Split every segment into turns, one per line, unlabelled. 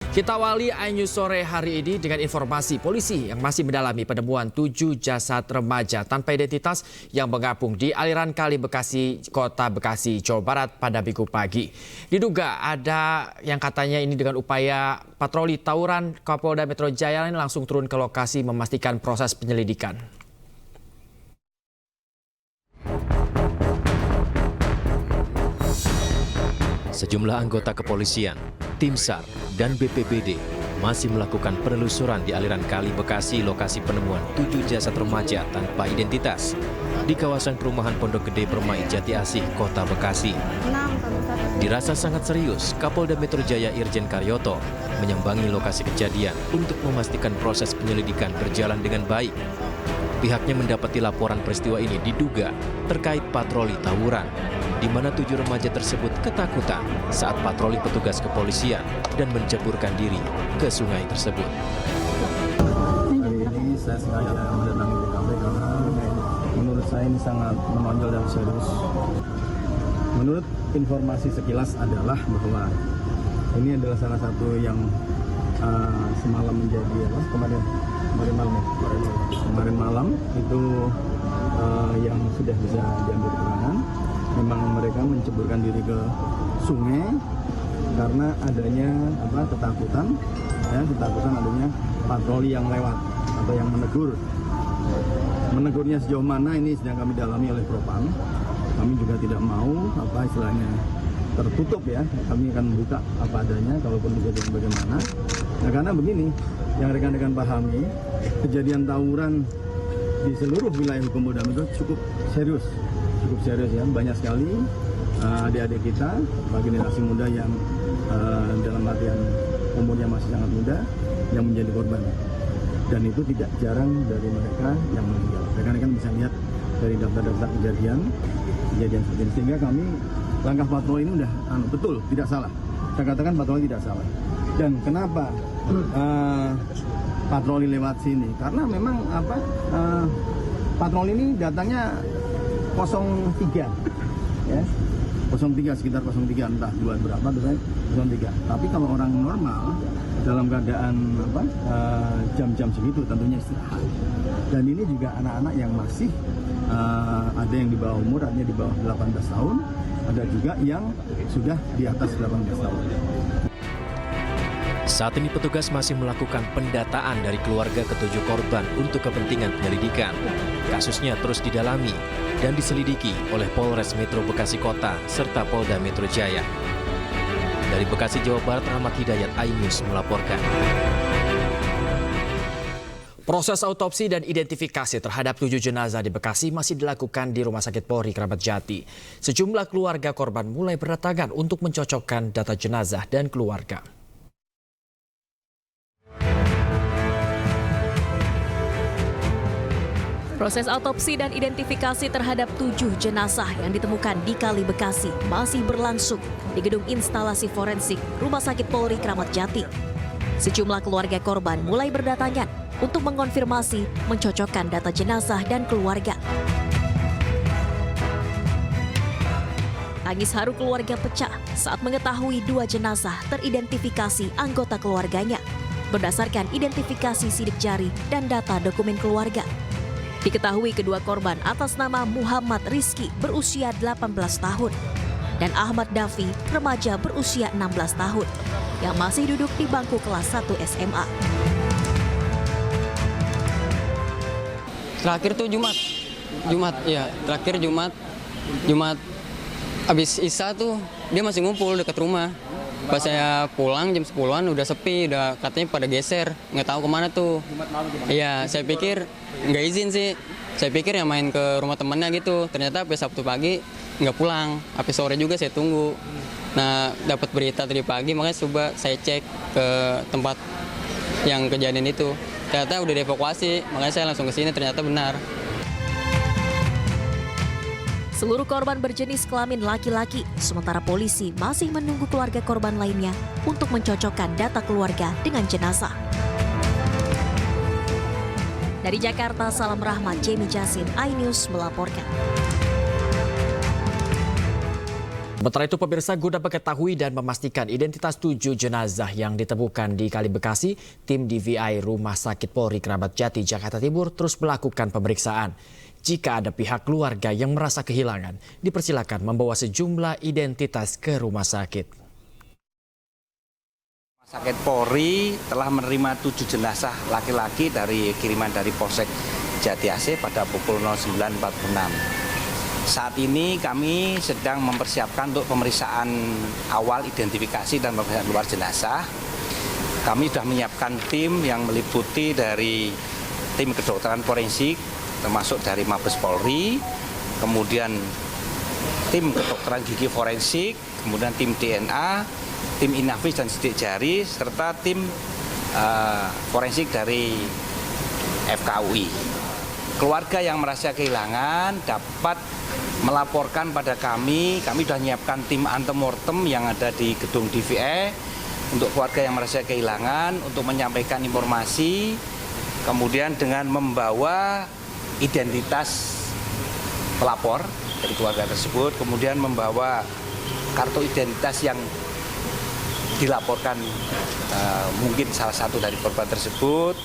Kita awali iNews sore hari ini dengan informasi polisi yang masih mendalami penemuan 7 jasad remaja tanpa identitas yang mengapung di aliran Kali Bekasi, Kota Bekasi, Jawa Barat pada Minggu pagi. Diduga ada yang katanya ini dengan upaya patroli tawuran, Kapolda Metro Jaya langsung turun ke lokasi memastikan proses penyelidikan.
Sejumlah anggota kepolisian, tim SAR, dan BPBD masih melakukan penelusuran di aliran Kali Bekasi lokasi penemuan 7 jasad remaja tanpa identitas di kawasan perumahan Pondok Gede Permai Jati Asih, Kota Bekasi. Dirasa sangat serius, Kapolda Metro Jaya Irjen Karyoto menyambangi lokasi kejadian untuk memastikan proses penyelidikan berjalan dengan baik. Pihaknya mendapati laporan peristiwa ini diduga terkait patroli tawuran, di mana 7 remaja tersebut ketakutan saat patroli petugas kepolisian dan menceburkan diri ke sungai tersebut.
Hari ini saya sengaja mendatangi TKP karena menurut saya ini sangat menonjol dan serius. Menurut informasi sekilas adalah bahwa ini adalah salah satu yang semalam menjadi kemarin malam itu yang sudah bisa diambil keterangan. Memang mereka menceburkan diri ke sungai karena adanya ketakutan adanya patroli yang lewat atau yang menegur. Menegurnya sejauh mana ini sedang kami dalami oleh Propam. Kami juga tidak mau istilahnya tertutup ya. Kami akan membuka apa adanya kalaupun kejadian bagaimana. Nah, karena begini, yang rekan-rekan pahami, kejadian tawuran di seluruh wilayah hukum Polda Metro cukup serius ya. Banyak sekali adik-adik kita, generasi muda yang dalam artian umurnya masih sangat muda yang menjadi korban. Dan itu tidak jarang dari mereka yang meninggal. Rekan-rekan bisa lihat dari daftar-daftar kejadian seperti ini. Sehingga kami langkah patroli ini udah betul, tidak salah. Saya katakan patroli tidak salah. Dan kenapa patroli lewat sini? Karena memang patroli ini datangnya 03 ya. 03 sekitar 03 entah buat berapa tuh 03. Tapi kalau orang normal dalam keadaan jam-jam segitu tentunya istirahat. Dan ini juga anak-anak yang masih ada yang di bawah umur, artinya di bawah 18 tahun, ada juga yang sudah di atas 18 tahun.
Saat ini petugas masih melakukan pendataan dari keluarga ketujuh korban untuk kepentingan penyelidikan. Kasusnya terus didalami dan diselidiki oleh Polres Metro Bekasi Kota serta Polda Metro Jaya. Dari Bekasi, Jawa Barat, Rahmat Hidayat, iNews melaporkan.
Proses autopsi dan identifikasi terhadap 7 jenazah di Bekasi masih dilakukan di Rumah Sakit Polri Kramat Jati. Sejumlah keluarga korban mulai berdatangan untuk mencocokkan data jenazah dan keluarga.
Proses autopsi dan identifikasi terhadap 7 jenazah yang ditemukan di Kali Bekasi masih berlangsung di Gedung Instalasi Forensik Rumah Sakit Polri Kramat Jati. Sejumlah keluarga korban mulai berdatangan untuk mengonfirmasi, mencocokkan data jenazah dan keluarga. Tangis haru keluarga pecah saat mengetahui 2 jenazah teridentifikasi anggota keluarganya berdasarkan identifikasi sidik jari dan data dokumen keluarga. Diketahui kedua korban atas nama Muhammad Rizky berusia 18 tahun dan Ahmad Dafi remaja berusia 16 tahun yang masih duduk di bangku kelas 1 SMA.
Terakhir tuh Jumat ya, terakhir Jumat habis Isya tuh dia masih ngumpul dekat rumah. Pas saya pulang jam 10-an udah sepi, udah katanya pada geser, nggak tahu kemana tuh. Iya, saya pikir nggak izin sih. Saya pikir ya main ke rumah temennya gitu. Ternyata sampai Sabtu pagi nggak pulang, sampai sore juga saya tunggu. Nah, dapat berita tadi pagi, makanya coba saya cek ke tempat yang kejadian itu. Ternyata udah dievakuasi, makanya saya langsung ke sini, ternyata benar.
Seluruh korban berjenis kelamin laki-laki, sementara polisi masih menunggu keluarga korban lainnya untuk mencocokkan data keluarga dengan jenazah. Dari Jakarta, Salam Rahmat, Jamie Jasin, iNews melaporkan.
Sementara itu pemirsa, guna mengetahui dan memastikan identitas 7 jenazah yang ditemukan di Kali Bekasi, tim DVI Rumah Sakit Polri Kramat Jati, Jakarta Timur terus melakukan pemeriksaan. Jika ada pihak keluarga yang merasa kehilangan, dipersilakan membawa sejumlah identitas ke rumah sakit.
Rumah Sakit Polri telah menerima 7 jenazah laki-laki dari kiriman dari Polsek Jati AC pada pukul 09.46. Saat ini kami sedang mempersiapkan untuk pemeriksaan awal identifikasi dan pemeriksaan luar jenazah. Kami sudah menyiapkan tim yang meliputi dari tim kedokteran forensik, termasuk dari Mabes Polri, kemudian tim kedokteran gigi forensik, kemudian tim DNA, tim Inavis dan sidik jari, serta tim forensik dari FKUI. Keluarga yang merasa kehilangan dapat melaporkan pada kami sudah menyiapkan tim antemortem yang ada di gedung DVI untuk keluarga yang merasa kehilangan untuk menyampaikan informasi, kemudian dengan membawa identitas pelapor dari keluarga tersebut, kemudian membawa kartu identitas yang dilaporkan mungkin salah satu dari korban tersebut,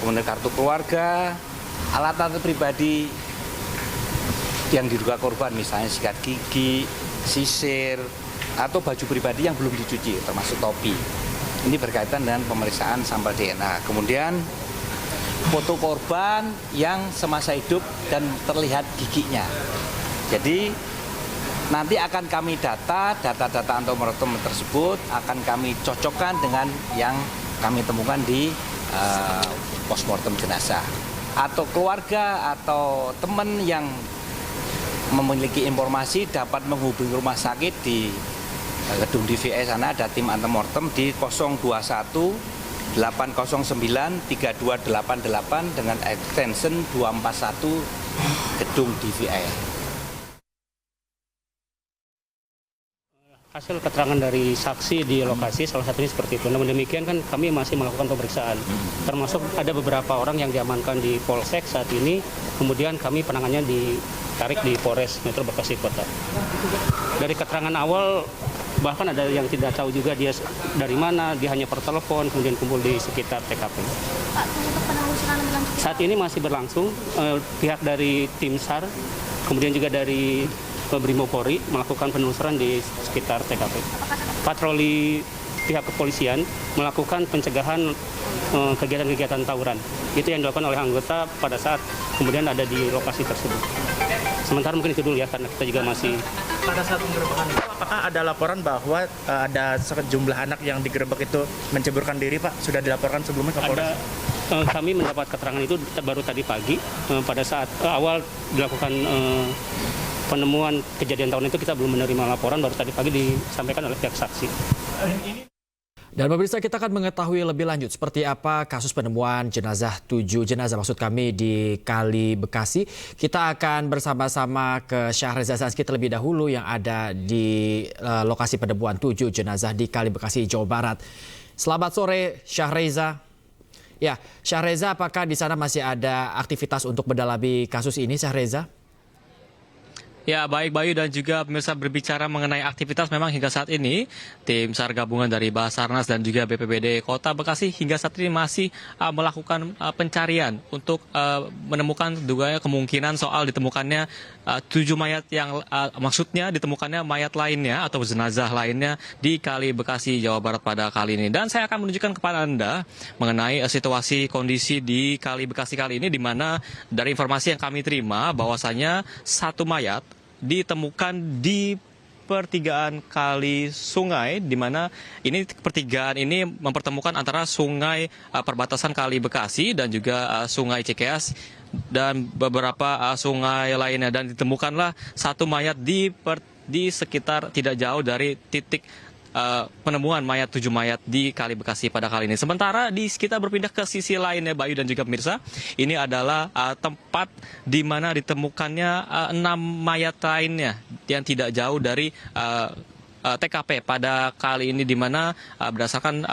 kemudian kartu keluarga, alat-alat pribadi yang diduga korban, misalnya sikat gigi, sisir, atau baju pribadi yang belum dicuci, termasuk topi. Ini berkaitan dengan pemeriksaan sampel DNA. Kemudian foto korban yang semasa hidup dan terlihat giginya. Jadi nanti akan kami data-data antemortem tersebut akan kami cocokkan dengan yang kami temukan di postmortem jenazah. Atau keluarga atau teman yang memiliki informasi dapat menghubungi rumah sakit di gedung DVI sana, ada tim antemortem di 021 809 3288 dengan extension 241 gedung DVI.
Hasil keterangan dari saksi di lokasi salah satunya seperti itu. Namun demikian kan kami masih melakukan pemeriksaan. Termasuk ada beberapa orang yang diamankan di Polsek saat ini. Kemudian kami penangannya ditarik di Polres Metro Bekasi Kota. Dari keterangan awal bahkan ada yang tidak tahu juga dia dari mana, dia hanya per telepon kemudian kumpul di sekitar TKP.
Pak, untuk penelusuran lebih lanjut
saat ini masih berlangsung. Pihak dari tim SAR kemudian juga dari Brimopolri melakukan penelusuran di sekitar TKP. Patroli pihak kepolisian melakukan pencegahan kegiatan-kegiatan tawuran. Itu yang dilakukan oleh anggota pada saat kemudian ada di lokasi tersebut. Sementara mungkin itu dulu ya, karena kita juga masih...
Pada saat penggerebekan itu, apakah ada laporan bahwa ada sejumlah anak yang digerebek itu menceburkan diri, Pak? Sudah dilaporkan sebelumnya ke Polres?
Kami mendapat keterangan itu baru tadi pagi, pada saat awal dilakukan penemuan kejadian tahun itu kita belum menerima laporan, baru tadi pagi disampaikan oleh pihak saksi.
Dan pemirsa, kita akan mengetahui lebih lanjut seperti apa kasus penemuan jenazah 7 jenazah maksud kami di Kali Bekasi. Kita akan bersama-sama ke Syahreza Zanski terlebih dahulu yang ada di lokasi penemuan 7 jenazah di Kali Bekasi, Jawa Barat. Selamat sore Syahreza. Ya, Syahreza, apakah di sana masih ada aktivitas untuk mendalami kasus ini, Syahreza?
Ya, baik Bayu dan juga pemirsa, berbicara mengenai aktivitas, memang hingga saat ini tim SAR gabungan dari Basarnas dan juga BPBD Kota Bekasi hingga saat ini masih melakukan pencarian untuk menemukan dugaan kemungkinan soal ditemukannya 7 mayat yang maksudnya ditemukannya mayat lainnya atau jenazah lainnya di Kali Bekasi, Jawa Barat pada kali ini. Dan saya akan menunjukkan kepada Anda mengenai situasi kondisi di Kali Bekasi kali ini, di mana dari informasi yang kami terima bahwasanya 1 mayat ditemukan di pertigaan kali sungai, di mana ini pertigaan ini mempertemukan antara sungai perbatasan Kali Bekasi dan juga sungai Cikeas dan beberapa sungai lainnya, dan ditemukanlah 1 mayat di sekitar tidak jauh dari titik penemuan mayat 7 mayat di Kali Bekasi pada kali ini. Sementara kita berpindah ke sisi lainnya, Bayu dan juga pemirsa, ini adalah tempat di mana ditemukannya 6 mayat lainnya yang tidak jauh dari TKP pada kali ini, di mana berdasarkan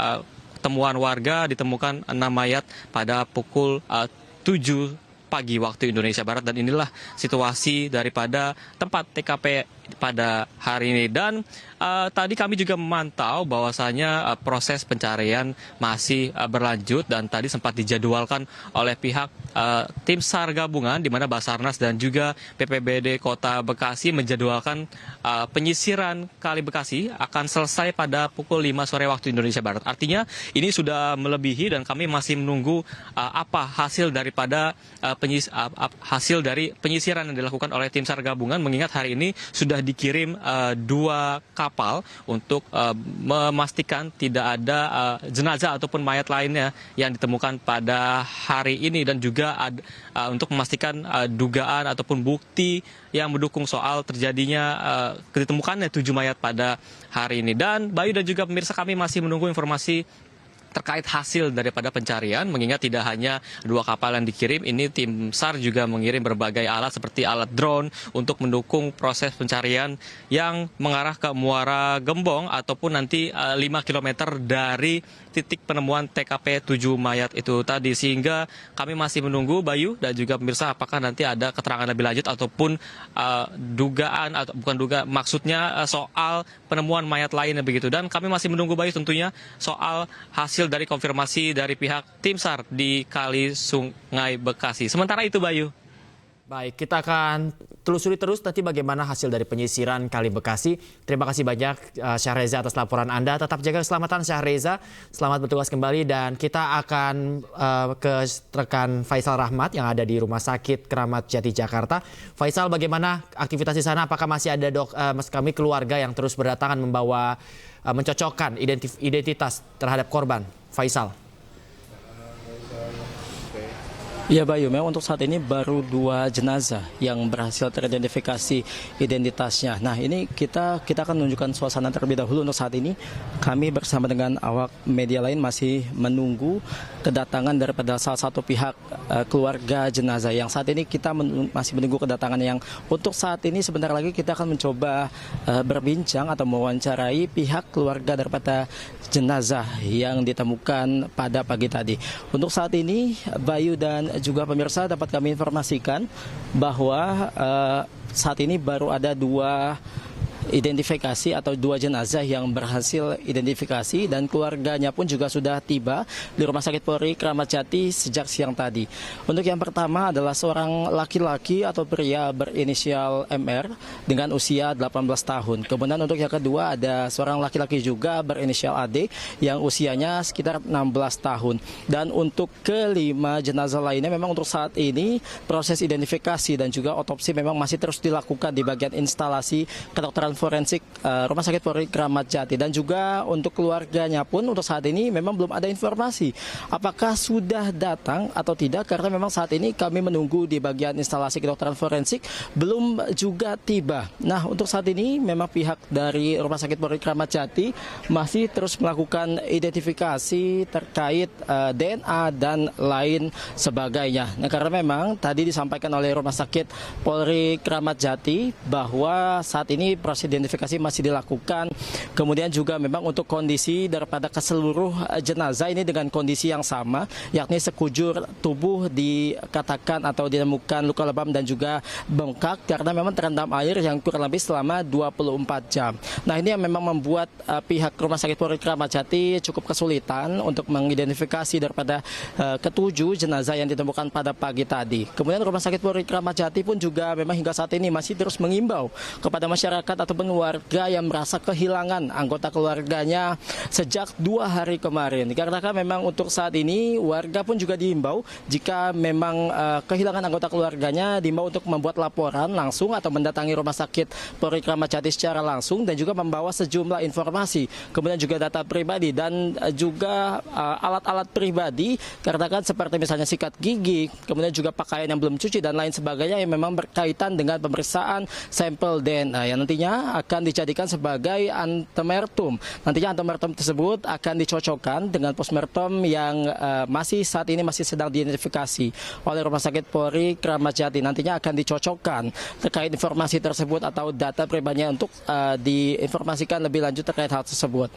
temuan warga ditemukan 6 mayat pada pukul 7 pagi waktu Indonesia Barat. Dan inilah situasi daripada tempat TKP pada hari ini. Dan tadi kami juga memantau bahwasanya proses pencarian masih berlanjut dan tadi sempat dijadwalkan oleh pihak tim SAR gabungan di mana Basarnas dan juga BPBD Kota Bekasi menjadwalkan penyisiran Kali Bekasi akan selesai pada pukul 5 sore waktu Indonesia Barat. Artinya ini sudah melebihi dan kami masih menunggu apa hasil daripada hasil dari penyisiran yang dilakukan oleh tim SAR gabungan, mengingat hari ini sudah dikirim 2 kapal untuk memastikan tidak ada jenazah ataupun mayat lainnya yang ditemukan pada hari ini, dan juga untuk memastikan dugaan ataupun bukti yang mendukung soal terjadinya ditemukannya 7 mayat pada hari ini. Dan Bayu dan juga pemirsa, kami masih menunggu informasi terkait hasil daripada pencarian, mengingat tidak hanya 2 kapal yang dikirim, ini tim SAR juga mengirim berbagai alat seperti alat drone untuk mendukung proses pencarian yang mengarah ke Muara Gembong ataupun nanti 5 km dari titik penemuan TKP 7 mayat itu tadi. Sehingga kami masih menunggu, Bayu dan juga pemirsa, apakah nanti ada keterangan lebih lanjut ataupun dugaan atau bukan dugaan, maksudnya soal penemuan mayat lainnya begitu. Dan kami masih menunggu, Bayu, tentunya soal hasil dari konfirmasi dari pihak tim SAR di Kali Sungai Bekasi. Sementara itu, Bayu.
Baik, kita akan telusuri terus nanti bagaimana hasil dari penyisiran Kali Bekasi. Terima kasih banyak Syahreza atas laporan Anda. Tetap jaga keselamatan, Syahreza. Selamat bertugas kembali, dan kita akan ke rekan Faisal Rahmat yang ada di Rumah Sakit Kramat Jati, Jakarta. Faisal, bagaimana aktivitas di sana? Apakah masih ada kami keluarga yang terus berdatangan membawa mencocokkan identitas terhadap korban? Faisal.
Ya Bayu, memang untuk saat ini baru 2 jenazah yang berhasil teridentifikasi identitasnya. Nah, ini kita akan menunjukkan suasana terlebih dahulu. Untuk saat ini kami bersama dengan awak media lain masih menunggu kedatangan daripada salah satu pihak keluarga jenazah, yang saat ini kita masih menunggu kedatangan, yang untuk saat ini sebentar lagi kita akan mencoba berbincang atau mewawancarai pihak keluarga daripada jenazah yang ditemukan pada pagi tadi. Untuk saat ini, Bayu dan juga pemirsa, dapat kami informasikan bahwa saat ini baru ada 2 identifikasi atau 2 jenazah yang berhasil identifikasi, dan keluarganya pun juga sudah tiba di Rumah Sakit Polri Kramat Jati sejak siang tadi. Untuk yang pertama adalah seorang laki-laki atau pria berinisial MR dengan usia 18 tahun. Kemudian untuk yang kedua ada seorang laki-laki juga berinisial AD yang usianya sekitar 16 tahun. Dan untuk kelima jenazah lainnya memang untuk saat ini proses identifikasi dan juga otopsi memang masih terus dilakukan di bagian instalasi kedokteran forensik Rumah Sakit Polri Kramat Jati. Dan juga untuk keluarganya pun untuk saat ini memang belum ada informasi apakah sudah datang atau tidak, karena memang saat ini kami menunggu di bagian instalasi kedokteran forensik belum juga tiba. Nah, untuk saat ini memang pihak dari Rumah Sakit Polri Kramat Jati masih terus melakukan identifikasi terkait DNA dan lain sebagainya. Nah, karena memang tadi disampaikan oleh Rumah Sakit Polri Kramat Jati bahwa saat ini proses identifikasi masih dilakukan. Kemudian juga memang untuk kondisi daripada keseluruh jenazah ini dengan kondisi yang sama, yakni sekujur tubuh dikatakan atau ditemukan luka lebam dan juga bengkak karena memang terendam air yang kurang lebih selama 24 jam. Nah, ini yang memang membuat pihak Rumah Sakit Polri Kramat Jati cukup kesulitan untuk mengidentifikasi daripada ketujuh jenazah yang ditemukan pada pagi tadi. Kemudian Rumah Sakit Polri Kramat Jati pun juga memang hingga saat ini masih terus mengimbau kepada masyarakat ataupun warga yang merasa kehilangan anggota keluarganya sejak 2 hari kemarin. Dikarenakan memang untuk saat ini warga pun juga diimbau jika memang kehilangan anggota keluarganya diimbau untuk membuat laporan langsung atau mendatangi Rumah Sakit Polri Kramat Jati secara langsung dan juga membawa sejumlah informasi, kemudian juga data pribadi dan juga alat-alat pribadi, karena kan seperti misalnya sikat gigi, kemudian juga pakaian yang belum cuci dan lain sebagainya yang memang berkaitan dengan pemeriksaan sampel DNA yang nantinya nantinya akan dijadikan sebagai antemortem. Nantinya antemortem tersebut akan dicocokkan dengan postmortem yang saat ini masih sedang diidentifikasi oleh Rumah Sakit Polri Kramat Jati. Nantinya akan dicocokkan terkait informasi tersebut atau data pribadinya untuk diinformasikan lebih lanjut terkait hal tersebut.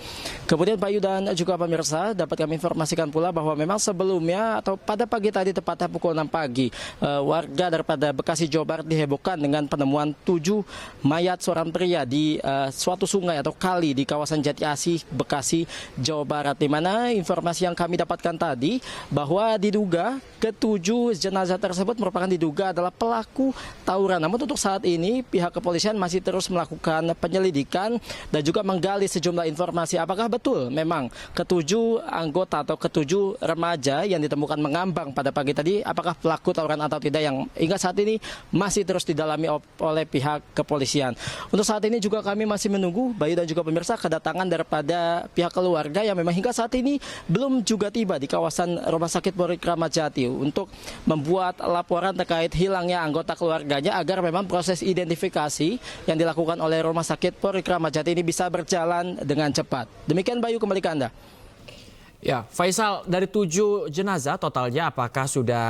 Kemudian Bayu dan juga pemirsa, dapat kami informasikan pula bahwa memang sebelumnya atau pada pagi tadi tepatnya pukul 6 pagi, warga daripada Bekasi, Jawa Barat dihebohkan dengan penemuan 7 mayat seorang pria di suatu sungai atau kali di kawasan Jati Asih, Bekasi, Jawa Barat. Di mana informasi yang kami dapatkan tadi bahwa diduga ke-7 jenazah tersebut merupakan diduga adalah pelaku tawuran. Namun untuk saat ini pihak kepolisian masih terus melakukan penyelidikan dan juga menggali sejumlah informasi apakah betul memang ke-7 anggota atau ke-7 remaja yang ditemukan mengambang pada pagi tadi apakah pelaku tawuran atau tidak, yang hingga saat ini masih terus didalami oleh pihak kepolisian. Untuk saat ini juga kami masih menunggu, Bayu dan juga pemirsa, kedatangan daripada pihak keluarga yang memang hingga saat ini belum juga tiba di kawasan Rumah Sakit Polri Kramat Jati untuk membuat laporan terkait hilangnya anggota keluarganya agar memang proses identifikasi yang dilakukan oleh Rumah Sakit Polri Kramat Jati ini bisa berjalan dengan cepat. Demikian Bayu, kembali ke Anda.
Ya, Faisal, dari 7 jenazah totalnya apakah sudah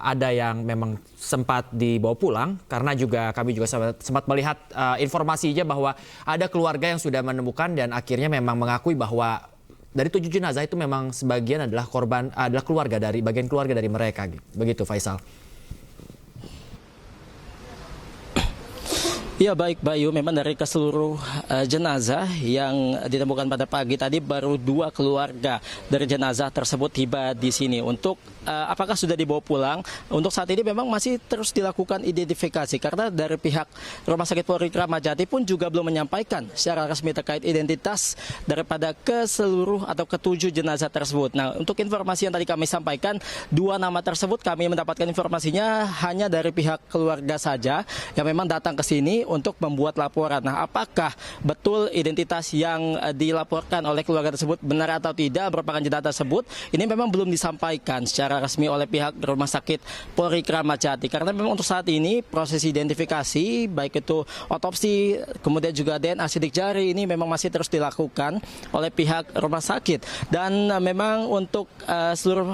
ada yang memang sempat dibawa pulang? Karena kami juga sempat melihat informasinya bahwa ada keluarga yang sudah menemukan dan akhirnya memang mengakui bahwa dari 7 jenazah itu memang sebagian adalah bagian keluarga dari mereka. Begitu Faisal.
Ya baik Bayu, memang dari keseluruh jenazah yang ditemukan pada pagi tadi baru 2 keluarga dari jenazah tersebut tiba di sini. Untuk apakah sudah dibawa pulang? Untuk saat ini memang masih terus dilakukan identifikasi karena dari pihak Rumah Sakit Polri Kramat Jati pun juga belum menyampaikan secara resmi terkait identitas daripada keseluruh atau ke-7 jenazah tersebut. Nah, untuk informasi yang tadi kami sampaikan, 2 nama tersebut kami mendapatkan informasinya hanya dari pihak keluarga saja yang memang datang ke sini untuk membuat laporan. Nah, apakah betul identitas yang dilaporkan oleh keluarga tersebut benar atau tidak merupakan jenazah tersebut? Ini memang belum disampaikan secara resmi oleh pihak Rumah Sakit Polri Kramat Jati. Karena memang untuk saat ini proses identifikasi baik itu otopsi kemudian juga DNA sidik jari ini memang masih terus dilakukan oleh pihak rumah sakit. Dan memang untuk seluruh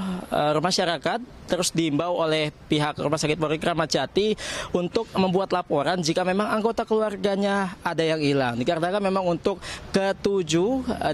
masyarakat terus diimbau oleh pihak Rumah Sakit Polri Kramat Jati untuk membuat laporan jika memang anggota keluarganya ada yang hilang. Dikarenakan memang untuk ke-7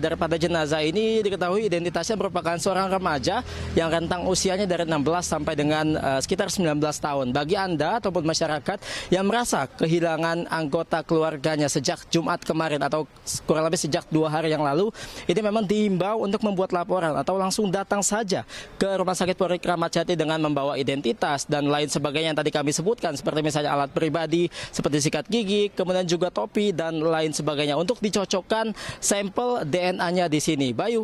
daripada jenazah ini diketahui identitasnya merupakan seorang remaja yang rentang usianya dari 16 sampai dengan sekitar 19 tahun. Bagi Anda ataupun masyarakat yang merasa kehilangan anggota keluarganya sejak Jumat kemarin atau kurang lebih sejak 2 hari yang lalu, ini memang diimbau untuk membuat laporan atau langsung datang saja ke Rumah Sakit Polri Kramat Jati dengan membawa identitas dan lain sebagainya yang tadi kami sebutkan, seperti misalnya alat pribadi seperti sikat gigi, kemudian juga topi dan lain sebagainya untuk dicocokkan sampel DNA-nya di sini. Bayu.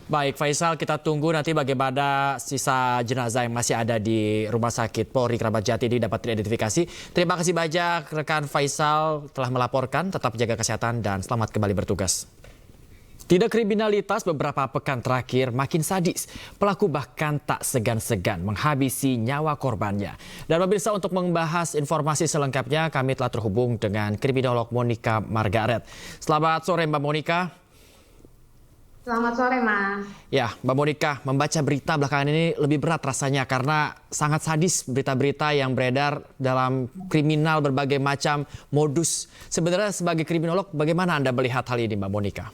Baik Faisal, kita tunggu nanti bagaimana sisa jenazah yang masih ada di Rumah Sakit Polri Kramat Jati ini dapat teridentifikasi. Terima kasih banyak rekan Faisal telah melaporkan. Tetap jaga kesehatan dan selamat kembali bertugas. Tidak kriminalitas beberapa pekan terakhir makin sadis. Pelaku bahkan tak segan-segan menghabisi nyawa korbannya. Dan pemirsa, untuk membahas informasi selengkapnya kami telah terhubung dengan kriminolog Monica Margaret. Selamat sore Mbak Monica.
Selamat sore Mas.
Ya Mbak Monica, membaca berita belakangan ini lebih berat rasanya karena sangat sadis berita-berita yang beredar dalam kriminal berbagai macam modus. Sebenarnya sebagai kriminolog bagaimana Anda melihat hal ini Mbak Monica?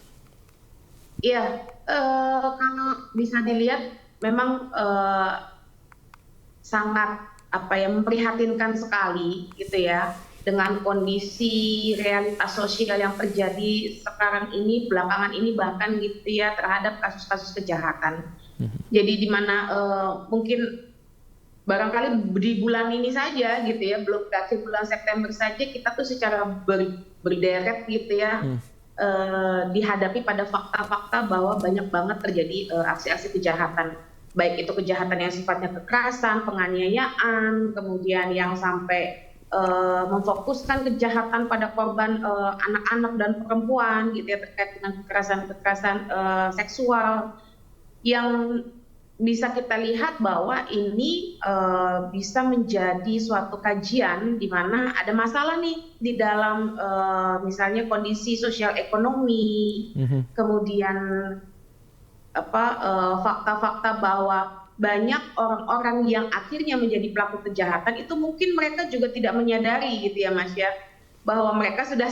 Iya, kalau bisa dilihat memang sangat memprihatinkan sekali gitu ya, dengan kondisi realitas sosial yang terjadi sekarang ini, belakangan ini bahkan gitu ya, terhadap kasus-kasus kejahatan. Jadi di mana mungkin barangkali di bulan ini saja gitu ya, belum berakhir bulan September saja kita tuh secara berderet gitu ya, dihadapi pada fakta-fakta bahwa banyak banget terjadi aksi-aksi kejahatan, baik itu kejahatan yang sifatnya kekerasan, penganiayaan, kemudian yang sampai memfokuskan kejahatan pada korban anak-anak dan perempuan gitu ya, terkait dengan kekerasan seksual yang bisa kita lihat bahwa ini bisa menjadi suatu kajian di mana ada masalah nih di dalam misalnya kondisi sosial ekonomi, kemudian fakta-fakta bahwa banyak orang-orang yang akhirnya menjadi pelaku kejahatan itu mungkin mereka juga tidak menyadari gitu ya Mas ya, bahwa mereka sudah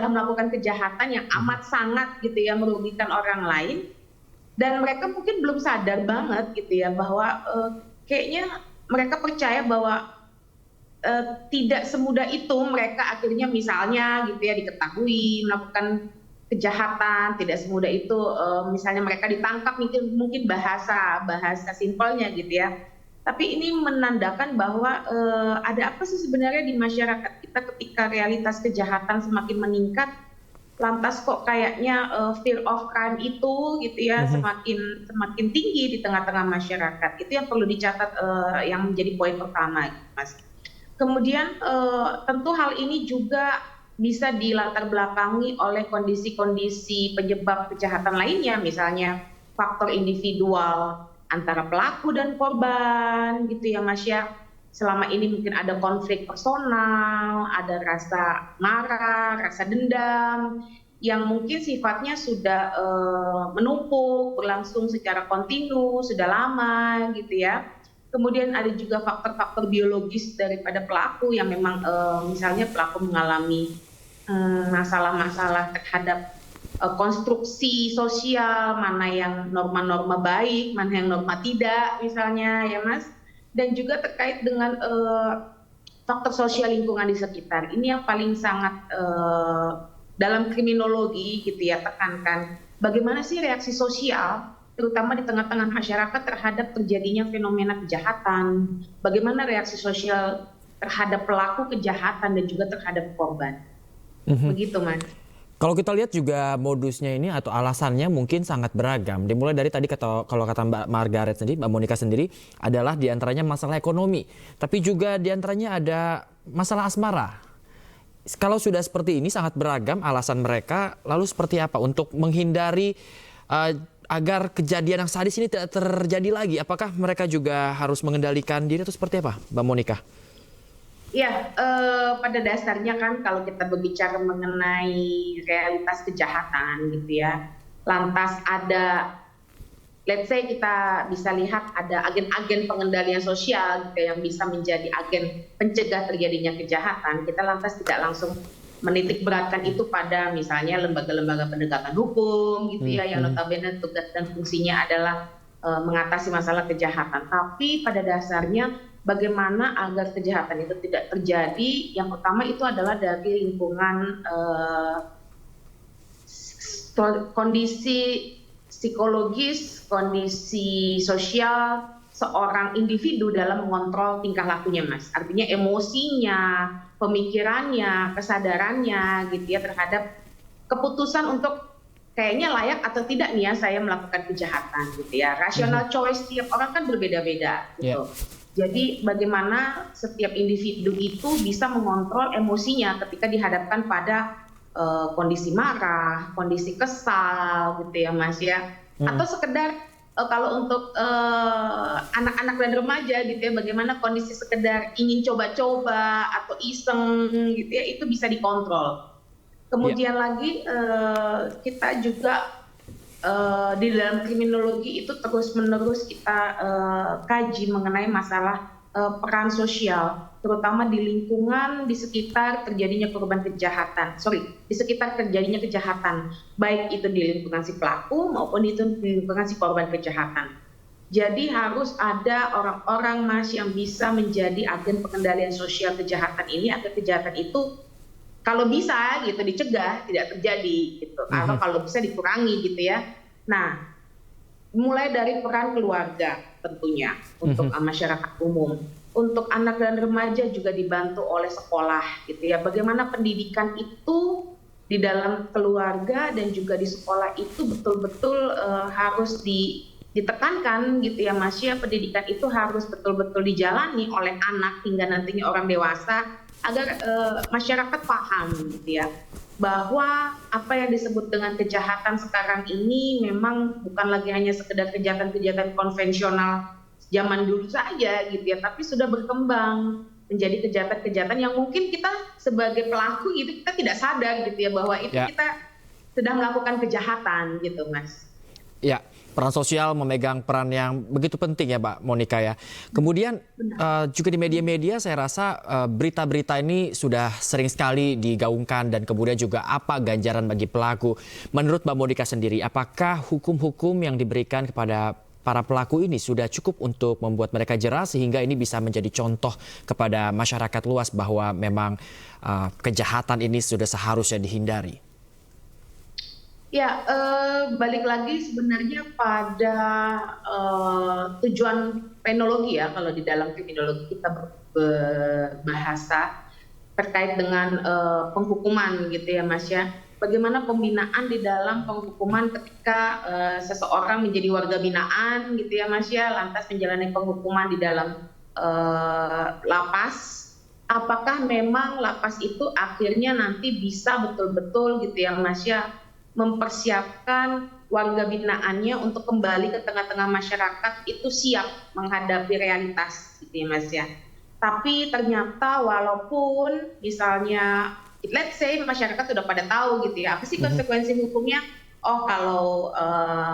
melakukan kejahatan yang amat sangat gitu ya merugikan orang lain. Dan mereka mungkin belum sadar banget gitu ya bahwa kayaknya mereka percaya bahwa tidak semudah itu mereka akhirnya misalnya gitu ya diketahui melakukan kejahatan, tidak semudah itu misalnya mereka ditangkap, mungkin bahasa simpelnya gitu ya. Tapi ini menandakan bahwa ada apa sih sebenarnya di masyarakat kita ketika realitas kejahatan semakin meningkat. Lantas kok kayaknya fear of crime itu gitu ya semakin tinggi di tengah-tengah masyarakat. Itu yang perlu dicatat yang menjadi poin pertama, Mas. Kemudian tentu hal ini juga bisa dilatar belakangi oleh kondisi-kondisi penyebab kejahatan lainnya, misalnya faktor individual antara pelaku dan korban gitu ya Mas ya. Selama ini mungkin ada konflik personal, ada rasa marah, rasa dendam, yang mungkin sifatnya sudah menumpuk, berlangsung secara kontinu, sudah lama gitu ya. Kemudian ada juga faktor-faktor biologis daripada pelaku yang memang misalnya pelaku mengalami masalah-masalah terhadap konstruksi sosial, mana yang norma-norma baik, mana yang norma tidak misalnya ya Mas. Dan juga terkait dengan faktor sosial lingkungan di sekitar. Ini yang paling sangat dalam kriminologi gitu ya tekankan. Bagaimana sih reaksi sosial, terutama di tengah-tengah masyarakat terhadap terjadinya fenomena kejahatan. Bagaimana reaksi sosial terhadap pelaku kejahatan dan juga terhadap korban. Begitu Mas.
Kalau kita lihat juga modusnya ini atau alasannya mungkin sangat beragam. Dimulai dari tadi kalau kata Mbak Margaret sendiri, Mbak Monica sendiri adalah diantaranya masalah ekonomi. Tapi juga diantaranya ada masalah asmara. Kalau sudah seperti ini sangat beragam alasan mereka, lalu seperti apa untuk menghindari agar kejadian yang sadis ini tidak terjadi lagi? Apakah mereka juga harus mengendalikan diri atau seperti apa, Mbak Monica?
Ya, pada dasarnya kan kalau kita berbicara mengenai realitas kejahatan gitu ya, lantas ada, let's say kita bisa lihat ada agen-agen pengendalian sosial gitu yang bisa menjadi agen pencegah terjadinya kejahatan, kita lantas tidak langsung menitik beratkan itu pada misalnya lembaga-lembaga penegakan hukum gitu ya, yang notabene tugas dan fungsinya adalah mengatasi masalah kejahatan. Tapi pada dasarnya bagaimana agar kejahatan itu tidak terjadi, yang pertama itu adalah dari lingkungan kondisi psikologis, kondisi sosial seorang individu dalam mengontrol tingkah lakunya Mas. Artinya emosinya, pemikirannya, kesadarannya gitu ya terhadap keputusan untuk kayaknya layak atau tidak nih ya saya melakukan kejahatan gitu ya. Rational choice tiap orang kan berbeda-beda gitu. Jadi bagaimana setiap individu itu bisa mengontrol emosinya ketika dihadapkan pada kondisi marah, kondisi kesal gitu ya Mas ya. Atau sekedar kalau untuk anak-anak dan remaja gitu ya, bagaimana kondisi sekedar ingin coba-coba atau iseng gitu ya, itu bisa dikontrol. Kemudian lagi kita juga di dalam kriminologi itu terus-menerus kita kaji mengenai masalah peran sosial, terutama di lingkungan di sekitar terjadinya korban kejahatan, di sekitar terjadinya kejahatan, baik itu di lingkungan si pelaku maupun itu di lingkungan si korban kejahatan. Jadi harus ada orang-orang Mas yang bisa menjadi agen pengendalian sosial kejahatan ini agar kejahatan itu kalau bisa gitu dicegah, tidak terjadi gitu, atau kalau bisa dikurangi gitu ya. Nah, mulai dari peran keluarga tentunya untuk masyarakat umum, untuk anak dan remaja juga dibantu oleh sekolah gitu ya. Bagaimana pendidikan itu di dalam keluarga dan juga di sekolah itu betul-betul harus ditekankan gitu ya Mas ya. Pendidikan itu harus betul-betul dijalani oleh anak hingga nantinya orang dewasa agar masyarakat paham gitu ya bahwa apa yang disebut dengan kejahatan sekarang ini memang bukan lagi hanya sekedar kejahatan-kejahatan konvensional zaman dulu saja gitu ya, tapi sudah berkembang menjadi kejahatan-kejahatan yang mungkin kita sebagai pelaku itu kita tidak sadar gitu ya, bahwa itu kita sedang melakukan kejahatan gitu, Mas.
Ya, peran sosial memegang peran yang begitu penting ya, Mbak Monika ya. Kemudian juga di media-media saya rasa berita-berita ini sudah sering sekali digaungkan dan kemudian juga apa ganjaran bagi pelaku. Menurut Mbak Monika sendiri, apakah hukum-hukum yang diberikan kepada para pelaku ini sudah cukup untuk membuat mereka jera sehingga ini bisa menjadi contoh kepada masyarakat luas bahwa memang kejahatan ini sudah seharusnya dihindari?
Ya, balik lagi sebenarnya pada tujuan penologi ya, kalau di dalam kriminologi kita berbahasa terkait dengan penghukuman gitu ya, Mas ya. Bagaimana pembinaan di dalam penghukuman ketika seseorang menjadi warga binaan gitu ya, Mas ya, lantas menjalani penghukuman di dalam lapas. Apakah memang lapas itu akhirnya nanti bisa betul-betul gitu ya, Mas ya, mempersiapkan warga binaannya untuk kembali ke tengah-tengah masyarakat itu siap menghadapi realitas gitu ya, Mas ya. Tapi ternyata walaupun misalnya let's say masyarakat sudah pada tahu gitu ya, apa sih konsekuensi hukumnya? Oh, kalau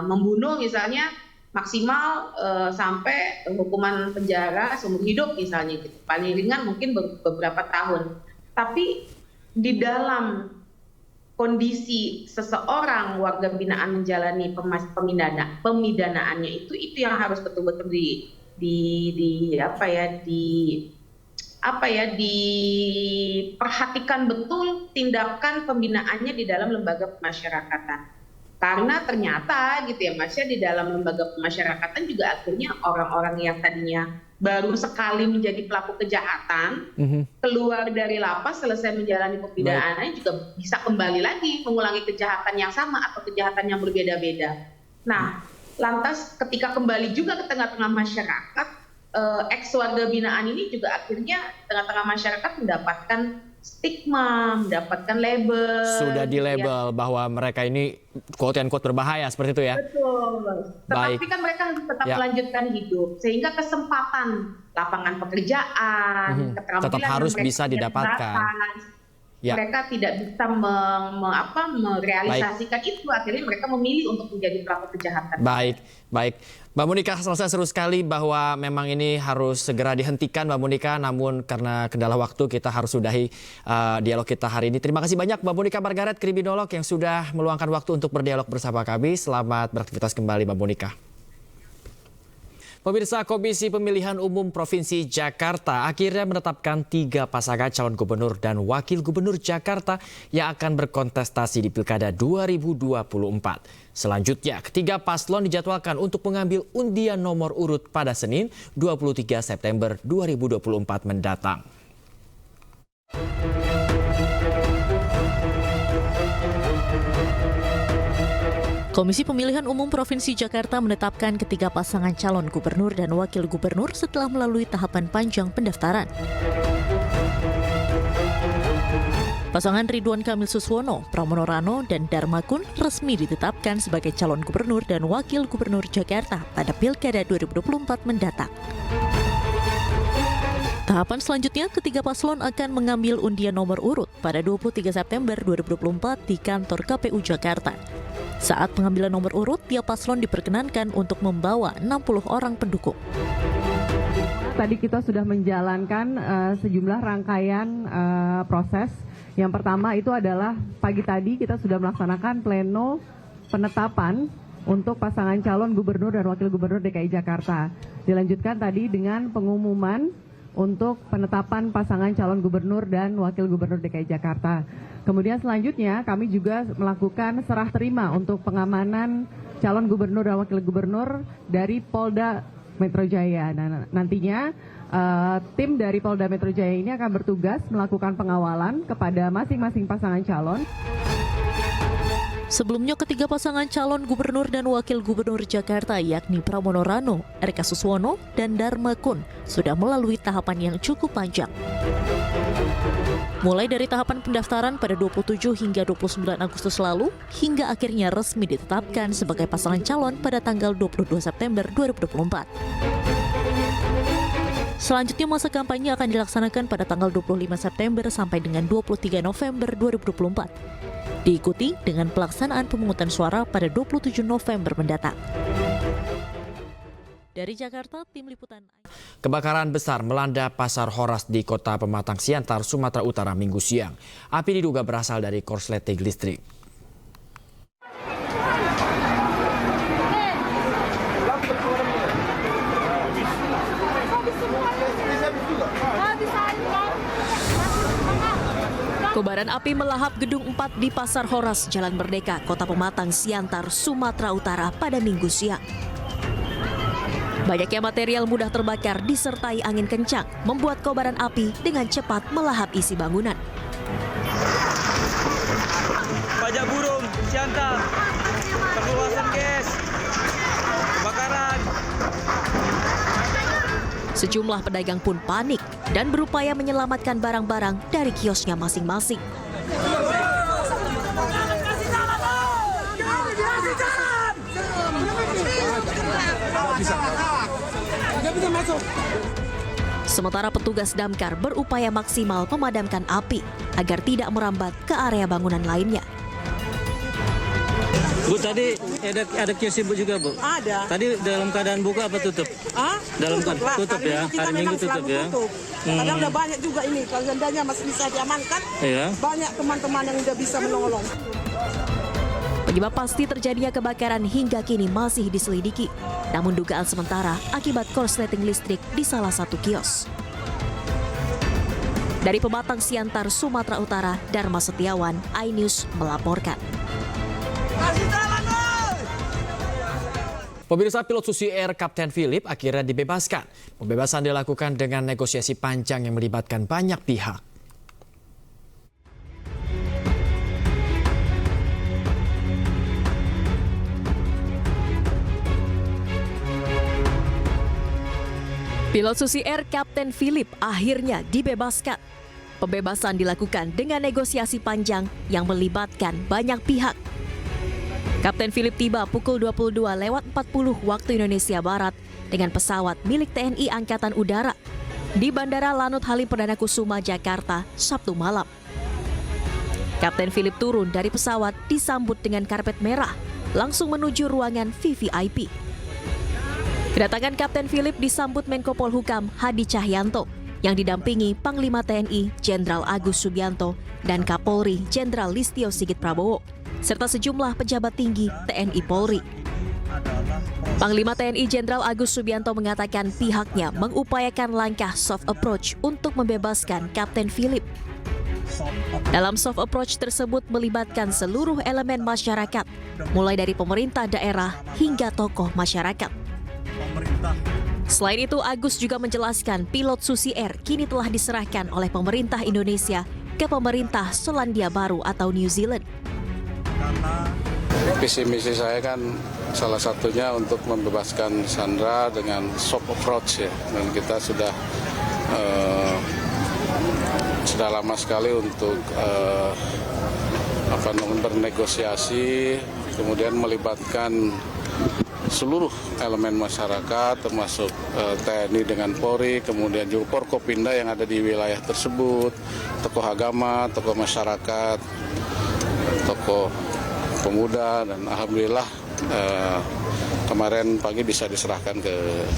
membunuh misalnya maksimal sampai hukuman penjara seumur hidup misalnya gitu. Paling ringan mungkin beberapa tahun. Tapi di dalam kondisi seseorang warga binaan menjalani pemidanaannya itu yang harus betul-betul diperhatikan betul tindakan pembinaannya di dalam lembaga pemasyarakatan. Karena ternyata gitu ya, Mas ya, di dalam lembaga pemasyarakatan juga akhirnya orang-orang yang tadinya baru sekali menjadi pelaku kejahatan keluar dari lapas selesai menjalani pembinaannya juga bisa kembali lagi mengulangi kejahatan yang sama atau kejahatan yang berbeda-beda. Nah, lantas ketika kembali juga ke tengah-tengah masyarakat, ex warga binaan ini juga akhirnya tengah-tengah masyarakat mendapatkan stigma, mendapatkan label.
Sudah di label ya, bahwa mereka ini quote-unquote berbahaya seperti itu ya.
Betul. Tetapi kan mereka harus tetap melanjutkan hidup sehingga kesempatan lapangan pekerjaan, keterampilan
tetap harus bisa didapatkan.
Mereka tidak bisa merealisasikan itu, akhirnya mereka memilih untuk menjadi pelaku kejahatan.
Baik. Mbak Monika, selesai seru sekali bahwa memang ini harus segera dihentikan, Mbak Monika. Namun karena kendala waktu kita harus sudahi dialog kita hari ini. Terima kasih banyak Mbak Monika Margaret, kriminolog yang sudah meluangkan waktu untuk berdialog bersama kami. Selamat beraktivitas kembali Mbak Monika. Pemirsa, Komisi Pemilihan Umum Provinsi Jakarta akhirnya menetapkan 3 pasangan calon gubernur dan wakil gubernur Jakarta yang akan berkontestasi di Pilkada 2024. Selanjutnya, ketiga paslon dijadwalkan untuk mengambil undian nomor urut pada Senin 23 September 2024 mendatang.
Komisi Pemilihan Umum Provinsi Jakarta menetapkan ketiga pasangan calon gubernur dan wakil gubernur setelah melalui tahapan panjang pendaftaran. Pasangan Ridwan Kamil Suswono, Pramono Rano, dan Dharma Kun resmi ditetapkan sebagai calon gubernur dan wakil gubernur Jakarta pada Pilkada 2024 mendatang. Tahapan selanjutnya, ketiga paslon akan mengambil undian nomor urut pada 23 September 2024 di kantor KPU Jakarta. Saat pengambilan nomor urut, tiap paslon diperkenankan untuk membawa 60 orang pendukung.
Tadi kita sudah menjalankan sejumlah rangkaian proses. Yang pertama itu adalah pagi tadi kita sudah melaksanakan pleno penetapan untuk pasangan calon gubernur dan wakil gubernur DKI Jakarta. Dilanjutkan tadi dengan pengumuman untuk penetapan pasangan calon gubernur dan wakil gubernur DKI Jakarta. Kemudian selanjutnya kami juga melakukan serah terima untuk pengamanan calon gubernur dan wakil gubernur dari Polda Metro Jaya. Nah, nantinya tim dari Polda Metro Jaya ini akan bertugas melakukan pengawalan kepada masing-masing pasangan calon.
Sebelumnya, ketiga pasangan calon gubernur dan wakil gubernur Jakarta yakni Pramono Rano, RK Suswono, dan Dharma Kun sudah melalui tahapan yang cukup panjang. Mulai dari tahapan pendaftaran pada 27 hingga 29 Agustus lalu, hingga akhirnya resmi ditetapkan sebagai pasangan calon pada tanggal 22 September 2024. Selanjutnya masa kampanye akan dilaksanakan pada tanggal 25 September sampai dengan 23 November 2024. Diikuti dengan pelaksanaan pemungutan suara pada 27 November mendatang. Dari Jakarta, Tim Liputan.
Kebakaran besar melanda Pasar Horas di Kota Pematang Siantar, Sumatera Utara Minggu siang. Api diduga berasal dari korsleting listrik.
Kobaran api melahap gedung 4 di Pasar Horas, Jalan Merdeka, Kota Pematang Siantar, Sumatera Utara pada Minggu siang. Banyaknya material mudah terbakar disertai angin kencang membuat kobaran api dengan cepat melahap isi bangunan.
Pajak burung, Siantar, perluasan gas, kebakaran.
Sejumlah pedagang pun panik dan berupaya menyelamatkan barang-barang dari kiosnya masing-masing. Sementara petugas damkar berupaya maksimal memadamkan api agar tidak merambat ke area bangunan lainnya.
Bu, tadi ada kios ibu juga, Bu?
Ada.
Tadi dalam keadaan buka apa tutup? Dalam keadaan tutup ya? Hari Minggu tutup ya?
Padahal udah banyak juga ini, kalau seandainya masih bisa diamankan, banyak teman-teman yang udah bisa menolong.
Penyebab pasti terjadinya kebakaran hingga kini masih diselidiki. Namun dugaan sementara akibat korsleting listrik di salah satu kios. Dari Pematang Siantar, Sumatera Utara, Dharma Setiawan, iNews melaporkan.
Pemirsa, pilot Susi Air Kapten Philip akhirnya dibebaskan. Pembebasan dilakukan dengan negosiasi panjang yang melibatkan banyak pihak.
Pilot Susi Air Kapten Philip akhirnya dibebaskan. Pembebasan dilakukan dengan negosiasi panjang yang melibatkan banyak pihak. Kapten Philip tiba pukul 22.40 waktu Indonesia Barat dengan pesawat milik TNI Angkatan Udara di Bandara Lanut Halim Perdana Kusuma, Jakarta, Sabtu malam. Kapten Philip turun dari pesawat disambut dengan karpet merah, langsung menuju ruangan VVIP. Kedatangan Kapten Philip disambut Menko Polhukam Hadi Cahyanto yang didampingi Panglima TNI Jenderal Agus Subianto dan Kapolri Jenderal Listio Sigit Prabowo, serta sejumlah pejabat tinggi TNI Polri. Panglima TNI Jenderal Agus Subianto mengatakan pihaknya mengupayakan langkah soft approach untuk membebaskan Kapten Philip. Dalam soft approach tersebut melibatkan seluruh elemen masyarakat, mulai dari pemerintah daerah hingga tokoh masyarakat. Selain itu, Agus juga menjelaskan pilot Susi Air kini telah diserahkan oleh pemerintah Indonesia ke pemerintah Selandia Baru atau New Zealand.
Visi misi saya kan salah satunya untuk membebaskan Sandra dengan soft approach ya, dan kita sudah lama sekali untuk bernegosiasi, kemudian melibatkan seluruh elemen masyarakat termasuk TNI dengan Polri, kemudian juga Forkopimda yang ada di wilayah tersebut, tokoh agama, tokoh masyarakat, tokoh pemuda, dan alhamdulillah kemarin pagi bisa diserahkan ke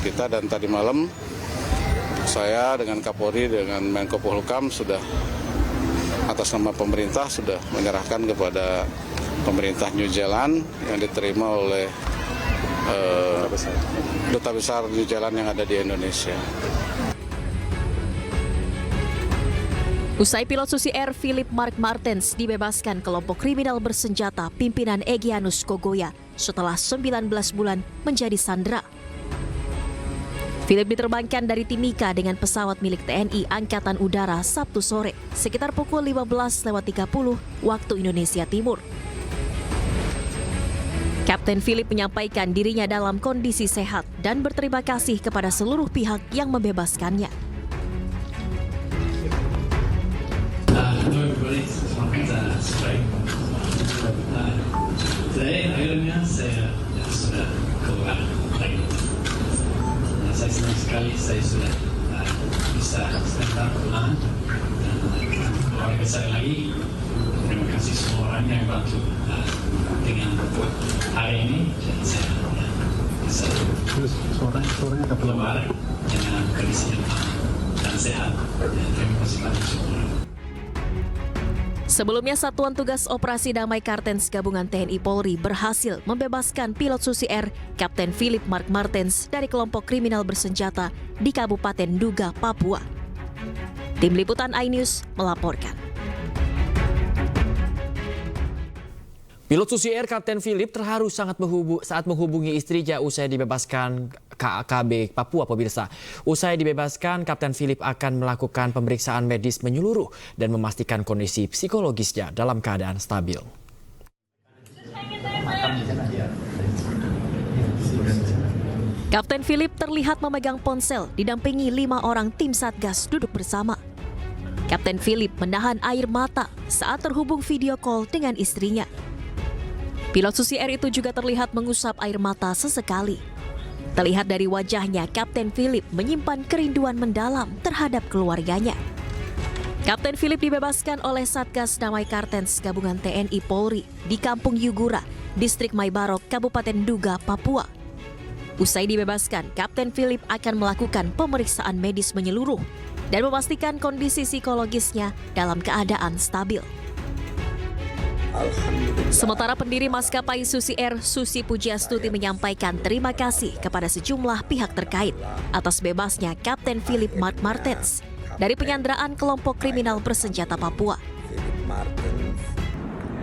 kita, dan tadi malam saya dengan Kapolri dengan Menko Polhukam sudah atas nama pemerintah sudah menyerahkan kepada pemerintah New Zealand yang diterima oleh Duta Besar New Zealand yang ada di Indonesia.
Usai pilot Susi Air Philip Mark Martens dibebaskan kelompok kriminal bersenjata pimpinan Egyanus Kogoya setelah 19 bulan menjadi sandera. Philip diterbangkan dari Timika dengan pesawat milik TNI Angkatan Udara Sabtu sore sekitar pukul 15.30 waktu Indonesia Timur. Kapten Philip menyampaikan dirinya dalam kondisi sehat dan berterima kasih kepada seluruh pihak yang membebaskannya.
strike. Jadi akhirnya saya sudah keluar lagi. Saya senang sekali saya sudah bisa sebentar pulang dan keluarga saya lagi. Terima kasih semua orang yang bantu dengan hari ini dan saya bisa keluar dengan kondisi yang aman dan sehat. Terima kasih banyak semua.
Sebelumnya, Satuan Tugas Operasi Damai Kartens Gabungan TNI Polri berhasil membebaskan pilot Susi Air Kapten Philip Mark Martens dari kelompok kriminal bersenjata di Kabupaten Duga, Papua. Tim Liputan iNews melaporkan.
Pilot Susi Air Kapten Philip terharu saat menghubungi istrinya usai dibebaskan KAKB Papua, pemirsa. Usai dibebaskan, Kapten Philip akan melakukan pemeriksaan medis menyeluruh dan memastikan kondisi psikologisnya dalam keadaan stabil.
Kapten Philip terlihat memegang ponsel didampingi 5 orang tim Satgas duduk bersama. Kapten Philip menahan air mata saat terhubung video call dengan istrinya. Pilot Susi Air itu juga terlihat mengusap air mata sesekali. Terlihat dari wajahnya, Kapten Philip menyimpan kerinduan mendalam terhadap keluarganya. Kapten Philip dibebaskan oleh Satgas Damai Kartens Gabungan TNI Polri di Kampung Yugura, Distrik Maibarok, Kabupaten Duga, Papua. Usai dibebaskan, Kapten Philip akan melakukan pemeriksaan medis menyeluruh dan memastikan kondisi psikologisnya dalam keadaan stabil. Sementara pendiri maskapai Susi Air, Susi Pujiastuti, menyampaikan terima kasih kepada sejumlah pihak terkait atas bebasnya Kapten Philip Mark Martens dari penyanderaan kelompok kriminal bersenjata Papua.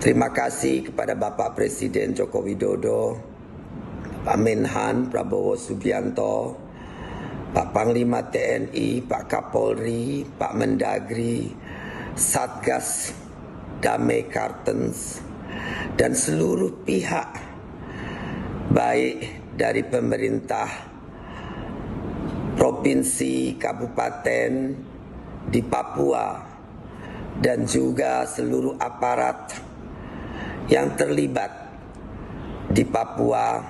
Terima kasih kepada Bapak Presiden Joko Widodo, Pak Menhan Prabowo Subianto, Pak Panglima TNI, Pak Kapolri, Pak Mendagri, Satgas Damai Kartens, dan seluruh pihak, baik dari pemerintah provinsi, kabupaten di Papua, dan juga seluruh aparat yang terlibat di Papua.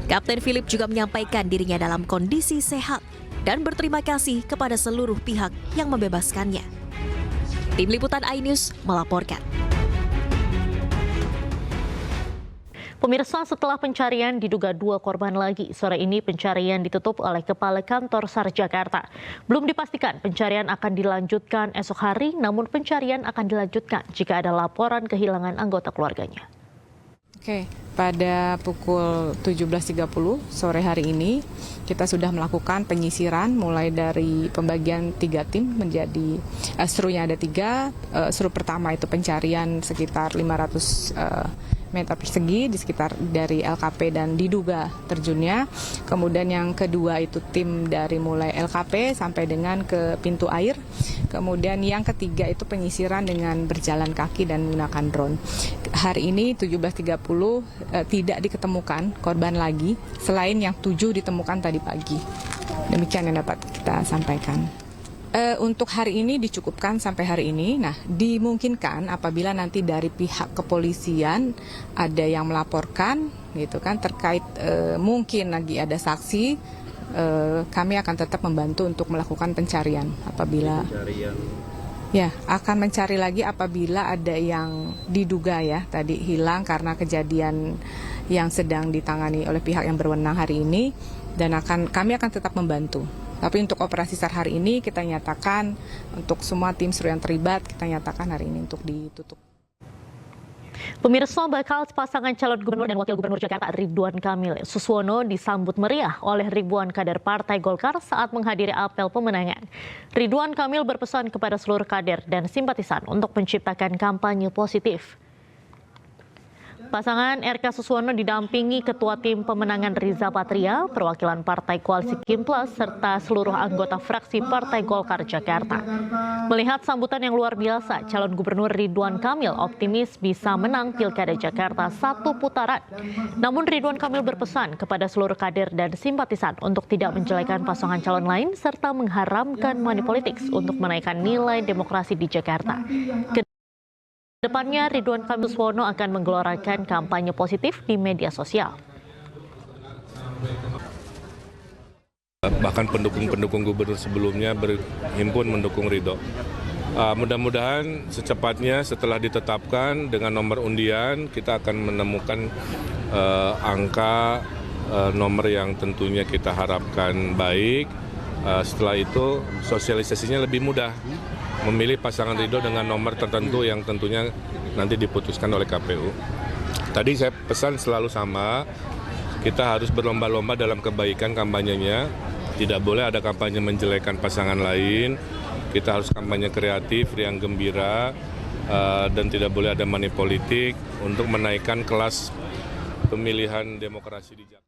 Kapten Philip juga menyampaikan dirinya dalam kondisi sehat dan berterima kasih kepada seluruh pihak yang membebaskannya. Tim Liputan iNews melaporkan.
Pemirsa, setelah pencarian diduga 2 korban lagi, sore ini pencarian ditutup oleh Kepala Kantor SAR Jakarta. Belum dipastikan pencarian akan dilanjutkan esok hari, namun pencarian akan dilanjutkan jika ada laporan kehilangan anggota keluarganya.
Oke, pada pukul 17.30 sore hari ini kita sudah melakukan penyisiran mulai dari pembagian 3 tim menjadi serunya ada 3. Seru pertama itu pencarian sekitar 500 meter persegi di sekitar dari LKP dan diduga terjunnya. Kemudian yang kedua itu tim dari mulai LKP sampai dengan ke pintu air. Kemudian yang ketiga itu penyisiran dengan berjalan kaki dan menggunakan drone. Hari ini 17.30 tidak diketemukan korban lagi selain yang 7 ditemukan tadi pagi. Demikian yang dapat kita sampaikan. Untuk hari ini dicukupkan sampai hari ini. Nah, dimungkinkan apabila nanti dari pihak kepolisian ada yang melaporkan, gitu kan, terkait mungkin lagi ada saksi, kami akan tetap membantu untuk melakukan pencarian apabila. Ya, akan mencari lagi apabila ada yang diduga ya tadi hilang karena kejadian yang sedang ditangani oleh pihak yang berwenang hari ini, dan kami akan tetap membantu. Tapi untuk operasi SAR hari ini kita nyatakan untuk semua tim seru yang terlibat kita nyatakan hari ini untuk ditutup.
Pemirsa, bakal pasangan calon gubernur dan wakil gubernur Jakarta Ridwan Kamil Suswono disambut meriah oleh ribuan kader Partai Golkar saat menghadiri apel pemenangan. Ridwan Kamil berpesan kepada seluruh kader dan simpatisan untuk menciptakan kampanye positif. Pasangan RK Suswono didampingi Ketua Tim Pemenangan Riza Patria, perwakilan Partai Koalisi Kim Plus, serta seluruh anggota fraksi Partai Golkar Jakarta. Melihat sambutan yang luar biasa, calon gubernur Ridwan Kamil optimis bisa menang Pilkada Jakarta 1 putaran. Namun Ridwan Kamil berpesan kepada seluruh kader dan simpatisan untuk tidak menjelekan pasangan calon lain, serta mengharamkan money politics untuk menaikkan nilai demokrasi di Jakarta. Depannya, Ridwan Kamil Suswono akan menggelorakan kampanye positif di media sosial.
Bahkan pendukung-pendukung gubernur sebelumnya berhimpun mendukung Ridho. Mudah-mudahan secepatnya setelah ditetapkan dengan nomor undian, kita akan menemukan angka nomor yang tentunya kita harapkan baik. Setelah itu sosialisasinya lebih mudah. Memilih pasangan Ridho dengan nomor tertentu yang tentunya nanti diputuskan oleh KPU. Tadi saya pesan selalu sama, kita harus berlomba-lomba dalam kebaikan kampanyenya. Tidak boleh ada kampanye menjelekan pasangan lain. Kita harus kampanye kreatif, riang gembira, dan tidak boleh ada money politik untuk menaikkan kelas pemilihan demokrasi di Jakarta.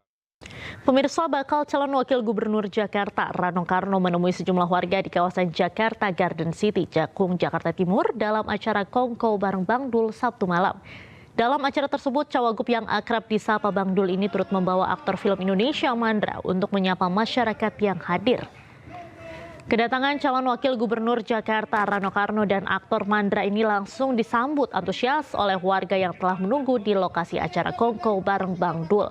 Pemirsa, bakal calon wakil gubernur Jakarta Rano Karno menemui sejumlah warga di kawasan Jakarta Garden City, Cakung, Jakarta Timur dalam acara Kongko bareng Bang Dul Sabtu malam. Dalam acara tersebut, cawagup yang akrab disapa Bang Dul ini turut membawa aktor film Indonesia Mandra untuk menyapa masyarakat yang hadir. Kedatangan calon wakil gubernur Jakarta Rano Karno dan aktor Mandra ini langsung disambut antusias oleh warga yang telah menunggu di lokasi acara Kongko bareng Bang Dul.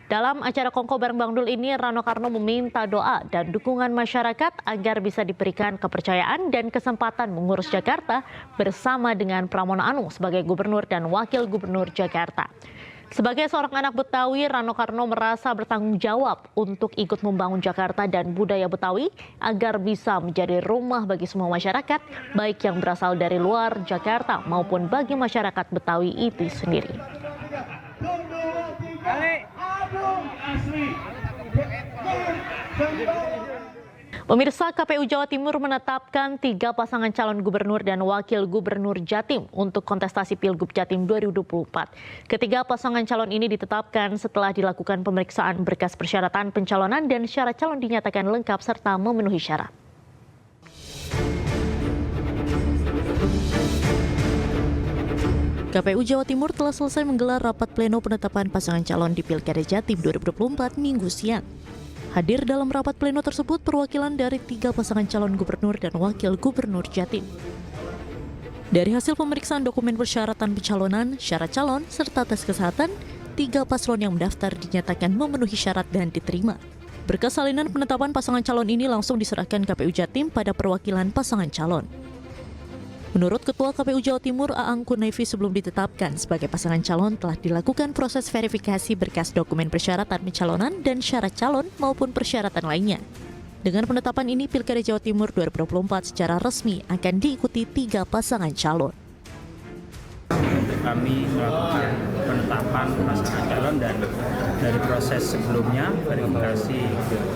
Dalam acara Kongko bareng Bang Dul ini, Rano Karno meminta doa dan dukungan masyarakat agar bisa diberikan kepercayaan dan kesempatan mengurus Jakarta bersama dengan Pramono Anung sebagai gubernur dan wakil gubernur Jakarta. Sebagai seorang anak Betawi, Rano Karno merasa bertanggung jawab untuk ikut membangun Jakarta dan budaya Betawi agar bisa menjadi rumah bagi semua masyarakat, baik yang berasal dari luar Jakarta maupun bagi masyarakat Betawi itu sendiri. Pemirsa, KPU Jawa Timur menetapkan 3 pasangan calon gubernur dan wakil gubernur Jatim untuk kontestasi Pilgub Jatim 2024. Ketiga pasangan calon ini ditetapkan setelah dilakukan pemeriksaan berkas persyaratan pencalonan dan syarat calon dinyatakan lengkap serta memenuhi syarat. KPU Jawa Timur telah selesai menggelar rapat pleno penetapan pasangan calon di Pilkada Jatim 2024 Minggu siang. Hadir dalam rapat pleno tersebut perwakilan dari 3 pasangan calon gubernur dan wakil gubernur Jatim. Dari hasil pemeriksaan dokumen persyaratan pencalonan, syarat calon, serta tes kesehatan, 3 paslon yang mendaftar dinyatakan memenuhi syarat dan diterima. Berkas salinan penetapan pasangan calon ini langsung diserahkan KPU Jatim pada perwakilan pasangan calon. Menurut Ketua KPU Jawa Timur Aang Kunaifi, sebelum ditetapkan sebagai pasangan calon telah dilakukan proses verifikasi berkas dokumen persyaratan pencalonan dan syarat calon maupun persyaratan lainnya. Dengan penetapan ini, Pilkada Jawa Timur 2024 secara resmi akan diikuti 3 pasangan calon.
Kami melakukan penetapan pasangan calon dan dari proses sebelumnya verifikasi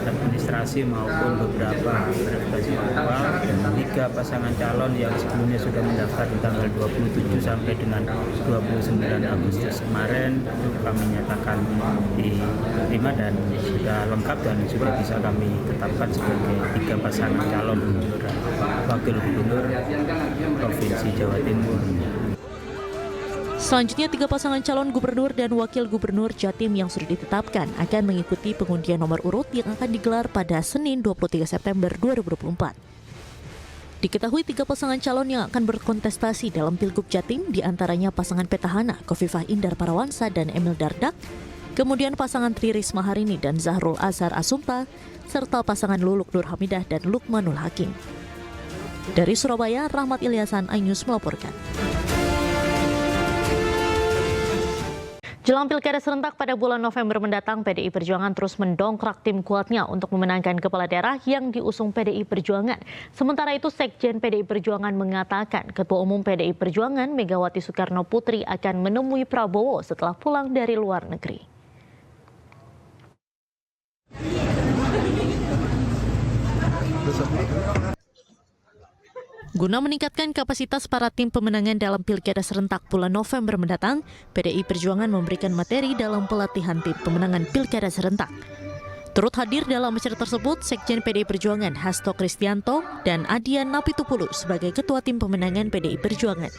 administrasi maupun beberapa verifikasi awal 3 pasangan calon yang sebelumnya sudah mendaftar di tanggal 27 sampai dengan 29 Agustus kemarin kami nyatakan diterima dan sudah lengkap dan sudah bisa kami tetapkan sebagai 3 pasangan calon gubernur dan wakil gubernur Provinsi Jawa Timur.
Selanjutnya, 3 pasangan calon gubernur dan wakil gubernur Jatim yang sudah ditetapkan akan mengikuti pengundian nomor urut yang akan digelar pada Senin 23 September 2024. Diketahui 3 pasangan calon yang akan berkontestasi dalam Pilgub Jatim diantaranya pasangan petahana Khofifah Indar Parawansa dan Emil Dardak, kemudian pasangan Tri Risma Harini dan Zahrul Azhar Asumta, serta pasangan Luluk Nur Hamidah dan Lukmanul Hakim. Dari Surabaya, Rahmat Ilyasan, iNews melaporkan. Jelang Pilkada serentak pada bulan November mendatang, PDI Perjuangan terus mendongkrak tim kuatnya untuk memenangkan kepala daerah yang diusung PDI Perjuangan. Sementara itu, Sekjen PDI Perjuangan mengatakan Ketua Umum PDI Perjuangan Megawati Soekarno Putri akan menemui Prabowo setelah pulang dari luar negeri. Guna meningkatkan kapasitas para tim pemenangan dalam Pilkada serentak bulan November mendatang, PDI Perjuangan memberikan materi dalam pelatihan tim pemenangan Pilkada serentak. Turut hadir dalam acara tersebut Sekjen PDI Perjuangan Hasto Kristianto dan Adian Napitupulu sebagai Ketua Tim Pemenangan PDI Perjuangan.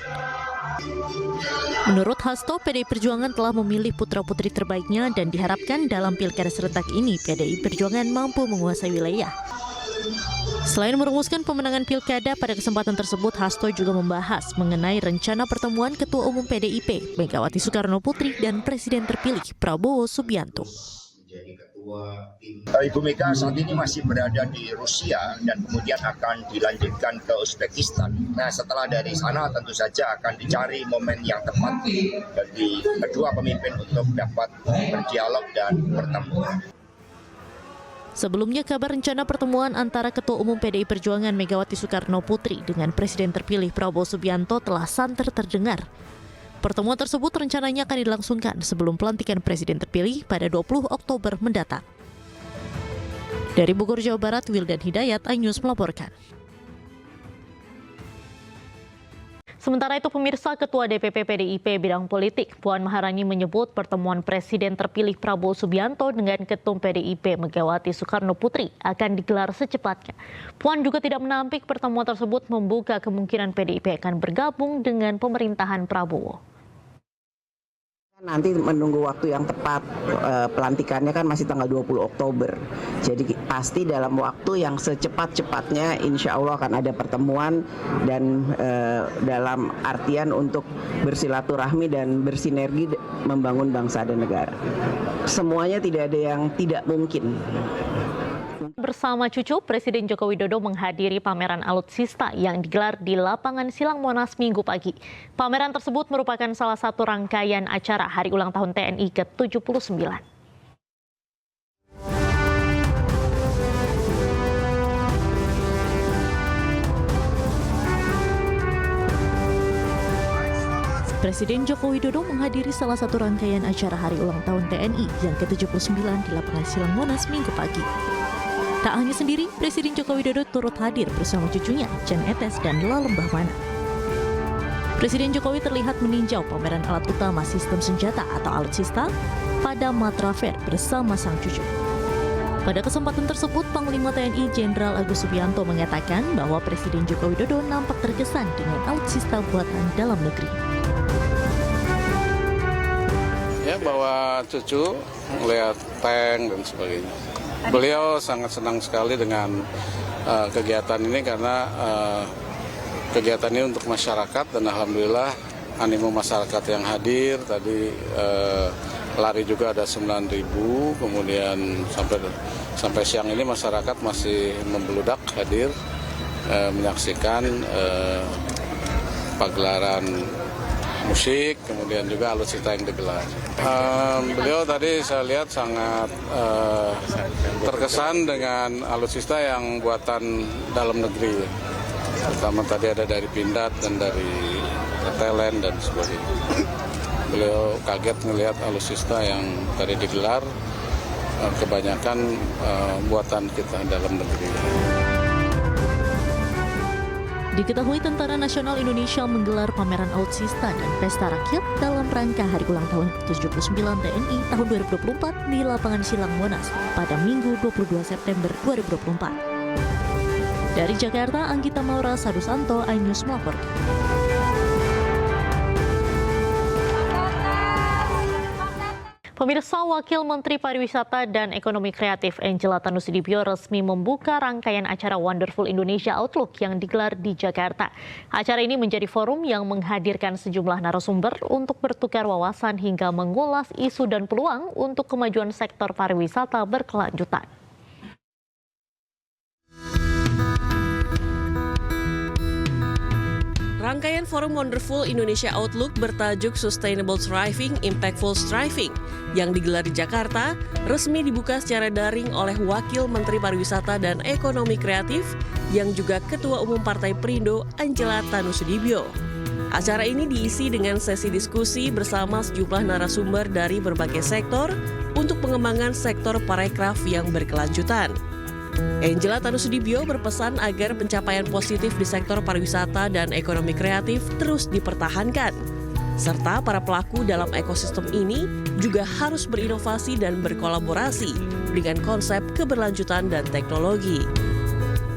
Menurut Hasto, PDI Perjuangan telah memilih putra-putri terbaiknya dan diharapkan dalam Pilkada serentak ini PDI Perjuangan mampu menguasai wilayah. Selain merumuskan pemenangan pilkada, pada kesempatan tersebut Hasto juga membahas mengenai rencana pertemuan Ketua Umum PDIP, Megawati Soekarno Putri, dan Presiden terpilih Prabowo Subianto.
Ibu Mega saat ini masih berada di Rusia dan kemudian akan dilanjutkan ke Uzbekistan. Nah, setelah dari sana tentu saja akan dicari momen yang tepat bagi kedua pemimpin untuk dapat berdialog dan bertemu.
Sebelumnya, kabar rencana pertemuan antara Ketua Umum PDI Perjuangan Megawati Soekarno Putri dengan Presiden terpilih Prabowo Subianto telah santer terdengar. Pertemuan tersebut rencananya akan dilangsungkan sebelum pelantikan Presiden terpilih pada 20 Oktober mendatang. Dari Bogor, Jawa Barat, Wildan Hidayat, iNews melaporkan. Sementara itu, pemirsa, Ketua DPP PDIP bidang politik, Puan Maharani menyebut pertemuan Presiden terpilih Prabowo Subianto dengan Ketum PDIP Megawati Soekarno Putri akan digelar secepatnya. Puan juga tidak menampik pertemuan tersebut membuka kemungkinan PDIP akan bergabung dengan pemerintahan Prabowo.
Nanti menunggu waktu yang tepat, pelantikannya kan masih tanggal 20 Oktober. Jadi pasti dalam waktu yang secepat-cepatnya insya Allah akan ada pertemuan dan dalam artian untuk bersilaturahmi dan bersinergi membangun bangsa dan negara. Semuanya tidak ada yang tidak mungkin.
Bersama cucu, Presiden Joko Widodo menghadiri pameran alutsista yang digelar di lapangan Silang Monas Minggu pagi. Pameran tersebut merupakan salah satu rangkaian acara Hari Ulang Tahun TNI ke-79. Presiden Joko Widodo menghadiri salah satu rangkaian acara Hari Ulang Tahun TNI yang ke-79 di lapangan Silang Monas Minggu pagi. Tak hanya sendiri, Presiden Joko Widodo turut hadir bersama cucunya, Jan Etes dan Lala Lembah Mana. Presiden Jokowi terlihat meninjau pameran alat utama sistem senjata atau alutsista pada Matra Fair bersama sang cucu. Pada kesempatan tersebut, Panglima TNI Jenderal Agus Subianto mengatakan bahwa Presiden Joko Widodo nampak terkesan dengan alutsista buatan dalam negeri.
Ya, bawa cucu, melihat tank dan sebagainya. Beliau sangat senang sekali dengan kegiatan ini karena kegiatan ini untuk masyarakat dan alhamdulillah animo masyarakat yang hadir tadi lari juga ada 9.000, kemudian sampai siang ini masyarakat masih membeludak hadir menyaksikan pagelaran musik, kemudian juga alutsista yang digelar. Beliau tadi saya lihat sangat terkesan dengan alutsista yang buatan dalam negeri. Terutama tadi ada dari Pindad dan dari Thailand dan sebagainya. Beliau kaget melihat alutsista yang tadi digelar, kebanyakan buatan kita dalam negeri.
Diketahui Tentara Nasional Indonesia menggelar pameran alutsista dan pesta rakyat dalam rangka Hari Ulang Tahun ke-79 TNI tahun 2024 di lapangan Silang Monas pada Minggu 22 September 2024. Dari Jakarta, Anggita Maura Sadusanto, iNews melaporkan. Pemirsa, Wakil Menteri Pariwisata dan Ekonomi Kreatif Angela Tanusudibio resmi membuka rangkaian acara Wonderful Indonesia Outlook yang digelar di Jakarta. Acara ini menjadi forum yang menghadirkan sejumlah narasumber untuk bertukar wawasan hingga mengulas isu dan peluang untuk kemajuan sektor pariwisata berkelanjutan.
Rangkaian Forum Wonderful Indonesia Outlook bertajuk Sustainable Thriving, Impactful Striving yang digelar di Jakarta resmi dibuka secara daring oleh Wakil Menteri Pariwisata dan Ekonomi Kreatif yang juga Ketua Umum Partai Perindo Angela Tanusudibio. Acara ini diisi dengan sesi diskusi bersama sejumlah narasumber dari berbagai sektor untuk pengembangan sektor parekraf yang berkelanjutan. Angela Tanusudibio berpesan agar pencapaian positif di sektor pariwisata dan ekonomi kreatif terus dipertahankan. Serta para pelaku dalam ekosistem ini juga harus berinovasi dan berkolaborasi dengan konsep keberlanjutan dan teknologi.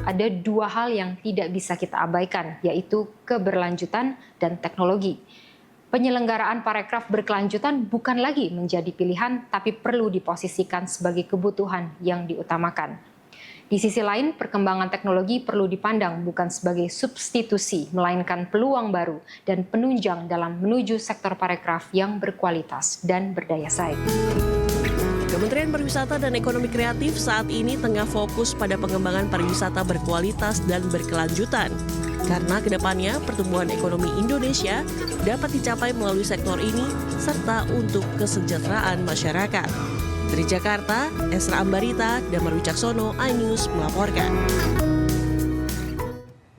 Ada dua hal yang tidak bisa kita abaikan, yaitu keberlanjutan dan teknologi. Penyelenggaraan parekraf berkelanjutan bukan lagi menjadi pilihan, tapi perlu diposisikan sebagai kebutuhan yang diutamakan. Di sisi lain, perkembangan teknologi perlu dipandang bukan sebagai substitusi, melainkan peluang baru dan penunjang dalam menuju sektor parekraf yang berkualitas dan berdaya saing.
Kementerian Pariwisata dan Ekonomi Kreatif saat ini tengah fokus pada pengembangan pariwisata berkualitas dan berkelanjutan. Karena kedepannya pertumbuhan ekonomi Indonesia dapat dicapai melalui sektor ini serta untuk kesejahteraan masyarakat. Dari Jakarta, Esra Ambarita, Damar Wicaksono, iNews melaporkan.